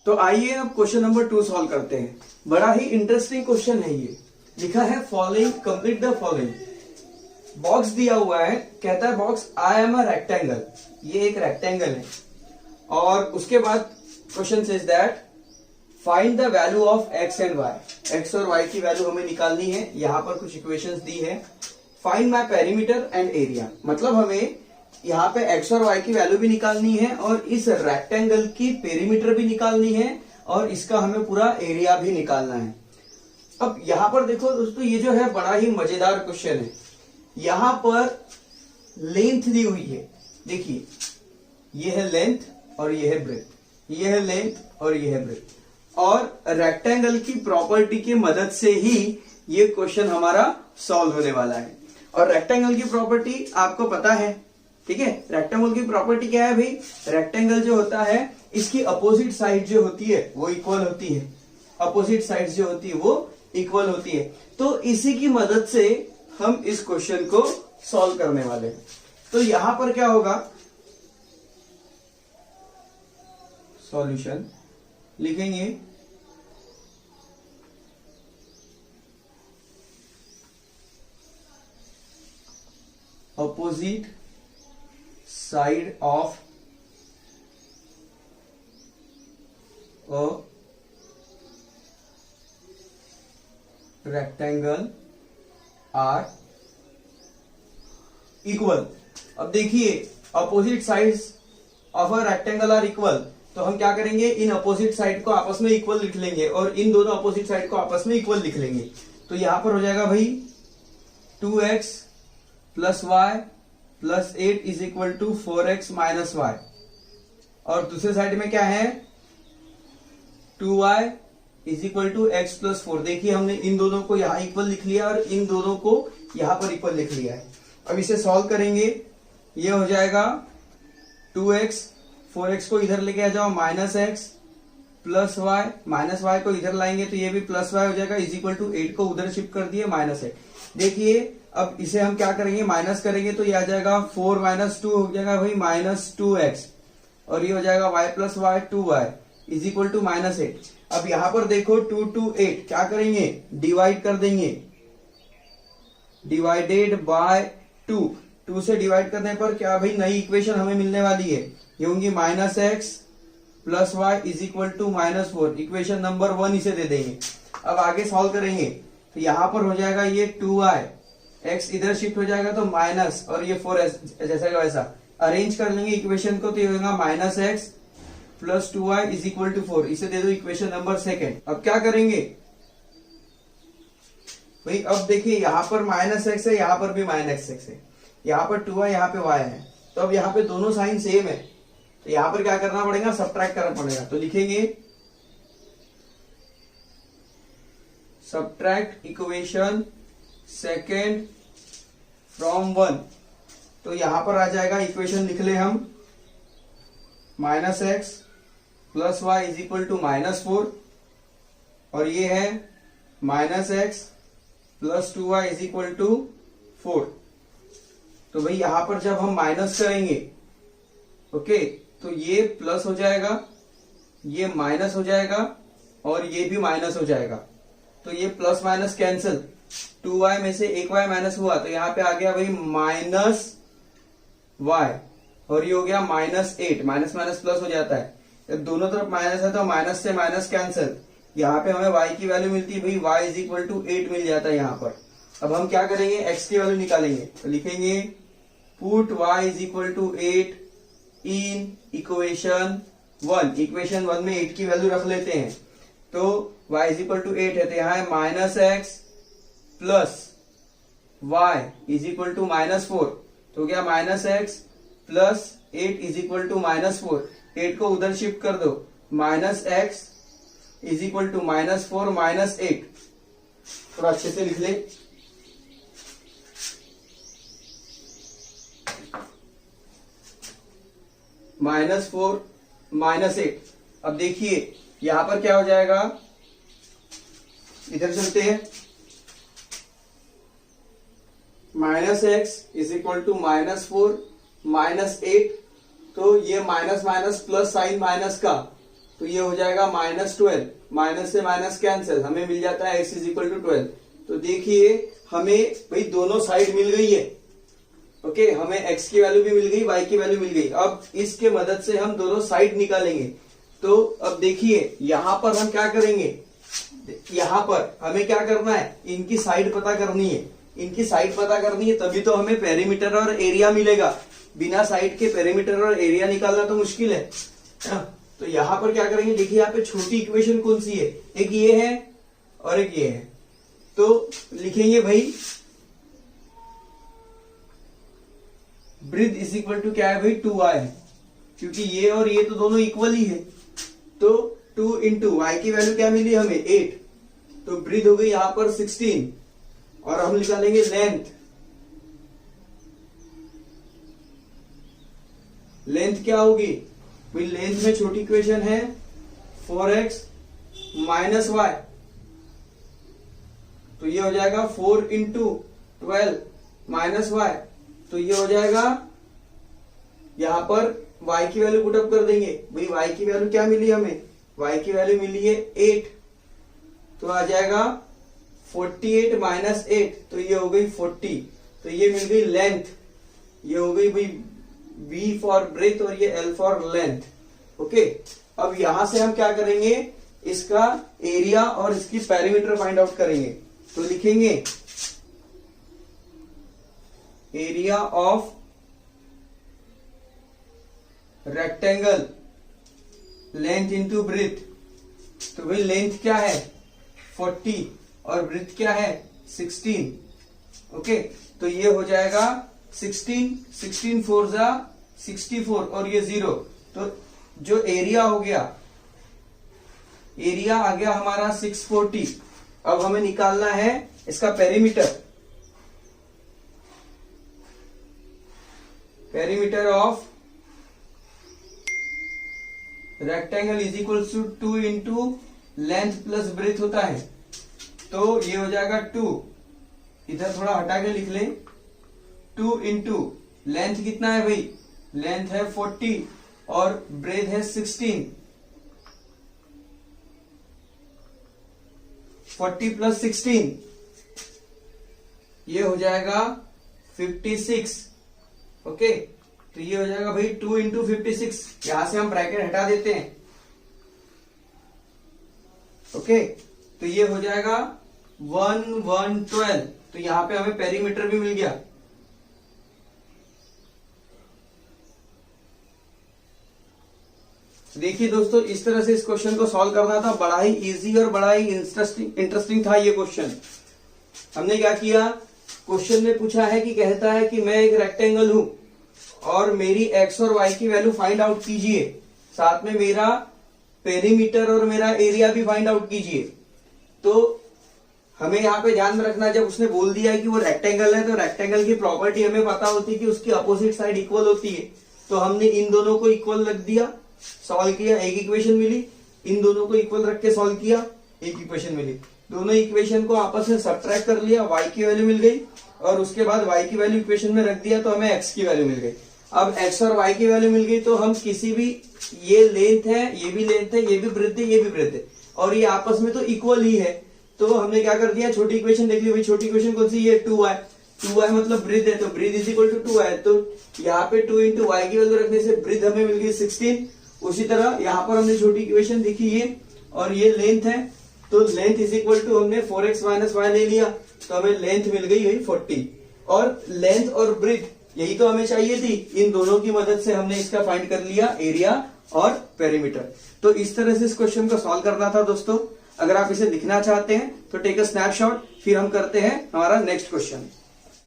तो आइए अब क्वेश्चन नंबर 2 सॉल्व करते हैं। बड़ा ही इंटरेस्टिंग क्वेश्चन है ये। लिखा है following, complete the following. Box दिया हुआ है, कहता है box I am a rectangle, ये एक रेक्टेंगल है। और उसके बाद question says that find the value of x and y. X और वाई की वैल्यू हमें निकालनी है। यहां पर कुछ इक्वेशंस दी है। Find my perimeter and area, मतलब हमें यहाँ पे एक्स और वाई की वैल्यू भी निकालनी है और इस रेक्टेंगल की पेरीमीटर भी निकालनी है और इसका हमें पूरा एरिया भी निकालना है। अब यहां पर देखो दोस्तों, ये जो है बड़ा ही मजेदार क्वेश्चन है। यहां पर लेंथ दी हुई है, देखिए ये है लेंथ और ये है ब्रेथ, ये है लेंथ और ये है ब्रेथ। और रेक्टेंगल की प्रॉपर्टी की मदद से ही ये क्वेश्चन हमारा सॉल्व होने वाला है। और रेक्टेंगल की प्रॉपर्टी आपको पता है, ठीक है। रेक्टेंगल की प्रॉपर्टी क्या है भाई? रेक्टेंगल जो होता है इसकी अपोजिट साइड जो होती है वो इक्वल होती है। अपोजिट साइड जो होती है वो इक्वल होती है। तो इसी की मदद से हम इस क्वेश्चन को सॉल्व करने वाले हैं। तो यहां पर क्या होगा, सॉल्यूशन लिखेंगे opposite side of a rectangle are equal. अब देखिए opposite sides of a rectangle are equal, तो हम क्या करेंगे, इन अपोजिट साइड को आपस में इक्वल लिख लेंगे और इन दोनों अपोजिट साइड को आपस में इक्वल लिख लेंगे। तो यहां पर हो जाएगा भाई 2x plus y plus 8 is equal to 4x minus y. और दूसरे साइड में क्या है, 2y is equal to x plus 4। देखिए हमने इन दोनों को यहां इक्वल लिख लिया और इन दोनों को यहां पर इक्वल लिख लिया है। अब इसे सॉल्व करेंगे, ये हो जाएगा 2x, 4x को इधर लेके आ जाओ, minus x plus y, minus y को इधर लाएंगे तो ये भी प्लस वाई हो जाएगा, इज इक्वल टू 8 को उधर शिफ्ट कर दिए, माइनस है। देखिए अब इसे हम क्या करेंगे, माइनस करेंगे तो ये आ जाएगा 4 माइनस 2 हो जाएगा भाई माइनस 2x और ये हो जाएगा y plus y 2y is equal to minus 8। अब यहां पर देखो 2 टू 8 क्या करेंगे, डिवाइड कर देंगे, डिवाइडेड बाय 2। 2 से डिवाइड करने पर क्या भाई नई इक्वेशन हमें मिलने वाली है, ये होंगी minus x plus y is equal to minus 4। Equation number 1 इसे दे देंगे। अब आगे सॉल्व करेंगे तो यहां पर हो जाएगा ये 2y, x इधर शिफ्ट हो जाएगा तो माइनस और ये 4 जैसा का वैसा अरेंज कर लेंगे इक्वेशन को, तो ये होगा minus x plus 2y is equal to 4। इसे दे दो इक्वेशन नंबर 2। अब क्या करेंगे भाई, अब देखिए यहां पर माइनस एक्स है, यहां पर भी माइनस एक्स है, यहां पर 2y यहां पे y है। तो अब यहां पे दोनों साइन सेम है, तो यहां पर क्या करना पड़ेगा, सब्ट्रैक्ट करना पड़ेगा। तो लिखेंगे सब्ट्रैक्ट इक्वेशन 2 फ्रॉम 1। तो यहां पर आ जाएगा, इक्वेशन लिख ले हम, minus x plus y is equal to minus 4 और ये है minus x plus 2y is equal to 4। तो भाई यहां पर जब हम माइनस करेंगे, ओके, तो ये प्लस हो जाएगा, ये माइनस हो जाएगा और ये भी माइनस हो जाएगा। तो ये प्लस माइनस कैंसिल, 2y में से एक y माइनस हुआ तो यहां पे आ गया भाई माइनस y और ये हो गया माइनस 8। माइनस माइनस प्लस हो जाता है, जब दोनों तरफ माइनस है तो माइनस से माइनस कैंसिल। यहाँ पे हमें y की वैल्यू मिलती है भाई y इज इक्वल टू 8 मिल जाता है यहाँ पर। अब हम क्या करेंगे, x की वैल्यू निकालेंगे। तो लिखेंगे put y is equal to 8 in equation 1। Equation 1 में 8 की वैल्यू रख लेते हैं, तो y इज इक्वल टू 8 है, तो यहाँ है minus x plus y is equal to minus 4। तो क्या minus x plus 8 is equal to minus 4। 8 को उधर शिफ्ट कर दो, minus x is equal to minus 4 minus 8। थोड़ा अच्छे से लिख ले, माइनस 4 माइनस 8। अब देखिए यहां पर क्या हो जाएगा, इधर चलते हैं, minus x is equal to minus 4 minus 8। तो ये minus minus plus sign minus का, तो ये हो जाएगा -12, माइनस से माइनस कैंसिल, हमें मिल जाता है x इज इक्वल टू 12। तो देखिए हमें भाई दोनों साइड मिल गई है। ओके, हमें x की वैल्यू भी मिल गई, y की वैल्यू मिल गई। अब इसके मदद से हम दोनों साइड निकालेंगे। तो अब देखिए यहां पर हम क्या करेंगे, यहां पर हमें क्या करना है, इनकी साइड पता करनी है। इनकी साइड पता करनी है तभी तो हमें पेरीमीटर और एरिया मिलेगा। बिना साइड के पेरीमीटर और एरिया निकालना तो मुश्किल है ना? तो यहां पर क्या करेंगे, देखिए यहाँ पे छोटी इक्वेशन कौन सी है, एक ये है और एक ये है। तो लिखेंगे भाई ब्रिथ इज इक्वल टू क्या है भाई, 2y है, क्योंकि ये और ये तो दोनों इक्वल ही है। तो 2 इंटू y की वैल्यू क्या मिली हमें, 8। तो ब्रिथ हो गई यहां पर 16 और हम निकालेंगे लेंथ। लेंथ क्या होगी भाई, लेंथ में छोटी इक्वेशन है 4x माइनस वाई, तो ये हो जाएगा 4 इंटू 12 माइनस वाई। तो ये हो जाएगा, यहां पर y की वैल्यू पुटअप कर देंगे भाई। y की वैल्यू क्या मिली हमें, y की वैल्यू मिली है 8, तो आ जाएगा 48 माइनस 8, तो ये हो गई 40। तो ये मिल गई लेंथ, ये हो गई भाई B फॉर ब्रेथ और ये L फॉर लेंथ। ओके, अब यहां से हम क्या करेंगे, इसका एरिया और इसकी पेरीमीटर फाइंड आउट करेंगे। तो लिखेंगे area of rectangle length into breadth. तो भाई लेंथ क्या है 40 और ब्रेथ क्या है 16। ओके, तो ये हो जाएगा 16 4 जा 64 और ये 0। तो जो एरिया हो गया, एरिया आ गया हमारा 640। अब हमें निकालना है इसका perimeter. Perimeter of rectangle is equal to 2 into length plus breadth होता है। तो ये हो जाएगा 2, इधर थोड़ा हटा के लिख लें, 2 इंटू लेंथ कितना है भाई, लेंथ है 40 और ब्रेथ है 16। 40 प्लस 16 ये हो जाएगा 56। ओके, तो ये हो जाएगा भाई 2 इंटू 56। यहां से हम ब्रैकेट हटा देते हैं। ओके, तो ये हो जाएगा 1 1 12। तो यहां पे हमें पेरीमीटर भी मिल गया। देखिए दोस्तों, इस तरह से इस क्वेश्चन को सॉल्व करना था। बड़ा ही इजी और बड़ा ही इंटरेस्टिंग था ये क्वेश्चन। हमने क्या किया, क्वेश्चन में पूछा है कि कहता है कि मैं एक रेक्टेंगल हूं और मेरी एक्स और वाई की वैल्यू फाइंड आउट कीजिए, साथ में मेरा पेरीमीटर और मेरा एरिया भी फाइंड आउट कीजिए। तो हमें यहाँ पे ध्यान में रखना, जब उसने बोल दिया है कि वो रेक्टेंगल है, तो रेक्टेंगल की प्रॉपर्टी हमें पता होती है कि उसकी अपोजिट साइड इक्वल होती है। तो हमने इन दोनों को इक्वल रख दिया, सॉल्व किया, एक इक्वेशन मिली। इन दोनों को इक्वल रख के सॉल्व किया, एक इक्वेशन मिली। दोनों इक्वेशन को आपस में सब्ट्रैक्ट कर लिया, y की वैल्यू मिल गई और उसके बाद y की वैल्यू इक्वेशन में रख दिया तो हमें x की वैल्यू मिल गई। अब x और y की वैल्यू मिल गई तो हम किसी भी, ये लेंथ है, ये भी लेंथ है, ये भी ब्रेथ है, ये भी ब्रेथ है और ये आपस में तो इक्वल ही है। तो हमने क्या कर दिया, छोटी इक्वेशन देख ली भाई। छोटी इक्वेशन कौन सी, ये 2y मतलब ब्रेथ है, तो breath is equal to 2y। तो यहाँ पे 2 इंटू वाई की वैल्यू रखने से ब्रेथ हमें मिल गई 16। उसी तरह यहाँ पर हमने छोटी इक्वेशन देखी ये, और ये लेंथ है, तो लेंथ इज इक्वल टू हमने 4x माइनस वाई ले लिया, तो हमें लेंथ मिल गई वही 40। और लेंथ और ब्रेथ यही तो हमें चाहिए थी, इन दोनों की मदद से हमने इसका फाइंड कर लिया एरिया और पेरीमीटर। तो इस तरह से इस क्वेश्चन को सॉल्व करना था दोस्तों। अगर आप इसे लिखना चाहते हैं तो टेक अ स्नैपशॉट, फिर हम करते हैं हमारा नेक्स्ट क्वेश्चन।